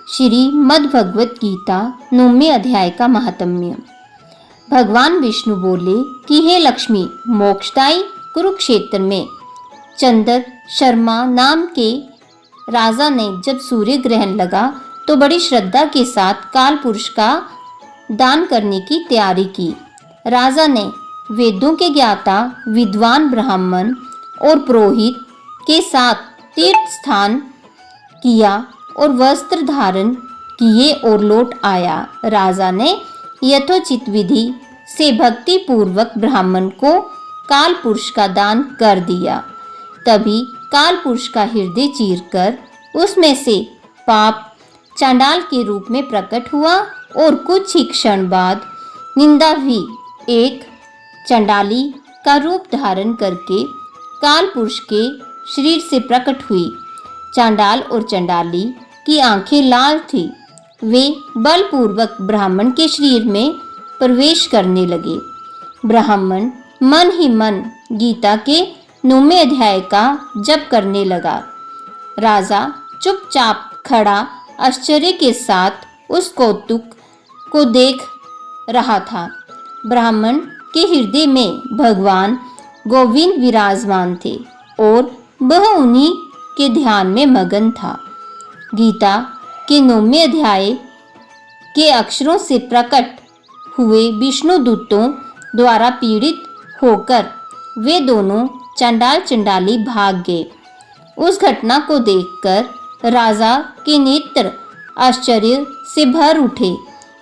श्रीमद् भगवत गीता 9वें अध्याय का महात्म्य। भगवान विष्णु बोले कि हे लक्ष्मी, मोक्षदायी कुरुक्षेत्र में चंद्र शर्मा नाम के राजा ने जब सूर्य ग्रहण लगा तो बड़ी श्रद्धा के साथ काल पुरुष का दान करने की तैयारी की। राजा ने वेदों के ज्ञाता विद्वान ब्राह्मण और पुरोहित के साथ तीर्थ स्नान किया और वस्त्र धारण किए और लौट आया। राजा ने यथोचित विधि से भक्ति पूर्वक ब्राह्मण को काल पुरुष का दान कर दिया। तभी काल पुरुष का हृदय चीरकर उसमें से पाप चांडाल के रूप में प्रकट हुआ और कुछ ही क्षण बाद निंदा भी एक चंडाली का रूप धारण करके काल पुरुष के शरीर से प्रकट हुई। चांडाल और चंडाली की आंखें लाल थी। वे बलपूर्वक ब्राह्मण के शरीर में प्रवेश करने लगे। ब्राह्मण मन ही मन गीता के 9वें अध्याय का जप करने लगा। राजा चुपचाप खड़ा आश्चर्य के साथ उस कौतुक को देख रहा था। ब्राह्मण के हृदय में भगवान गोविंद विराजमान थे और वह उन्हीं के ध्यान में मगन था। गीता के 9वें अध्याय के अक्षरों से प्रकट हुए विष्णु दूतों द्वारा पीड़ित होकर वे दोनों चंडाल चंडाली भाग गए। उस घटना को देखकर राजा के नेत्र आश्चर्य से भर उठे।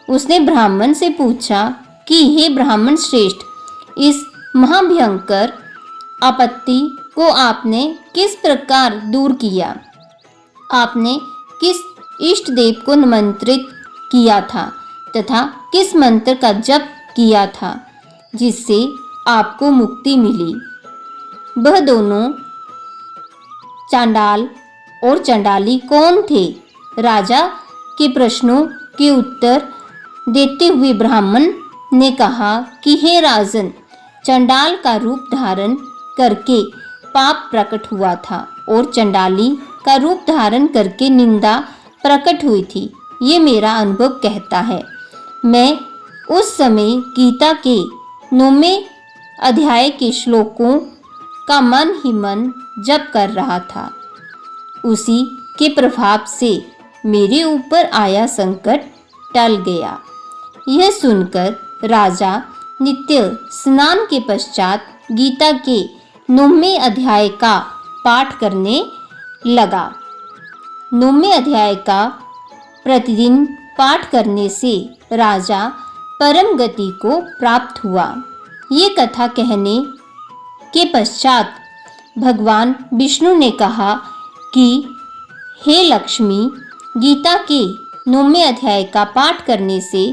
उसने ब्राह्मण से पूछा कि हे ब्राह्मण श्रेष्ठ, इस महाभयंकर आपत्ति को आपने किस प्रकार दूर किया? आपने किस इष्ट देव को निमंत्रित किया था तथा किस मंत्र का जप किया था जिससे आपको मुक्ति मिली? वह दोनों चांडाल और चंडाली कौन थे? राजा के प्रश्नों के उत्तर देते हुए ब्राह्मण ने कहा कि हे राजन, चंडाल का रूप धारण करके पाप प्रकट हुआ था और चंडाली का रूप धारण करके निंदा प्रकट हुई थी। ये मेरा अनुभव कहता है। मैं उस समय गीता के 9वें अध्याय के श्लोकों का मन ही मन जप कर रहा था। उसी के प्रभाव से मेरे ऊपर आया संकट टल गया। यह सुनकर राजा नित्य स्नान के पश्चात गीता के 9वें अध्याय का पाठ करने लगा। 9वें अध्याय का प्रतिदिन पाठ करने से राजा परम गति को प्राप्त हुआ। ये कथा कहने के पश्चात भगवान विष्णु ने कहा कि हे लक्ष्मी, गीता के 9वें अध्याय का पाठ करने से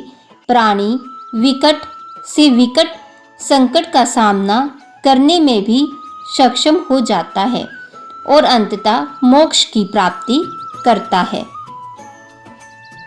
प्राणी विकट से विकट संकट का सामना करने में भी सक्षम हो जाता है और अंततः मोक्ष की प्राप्ति करता है।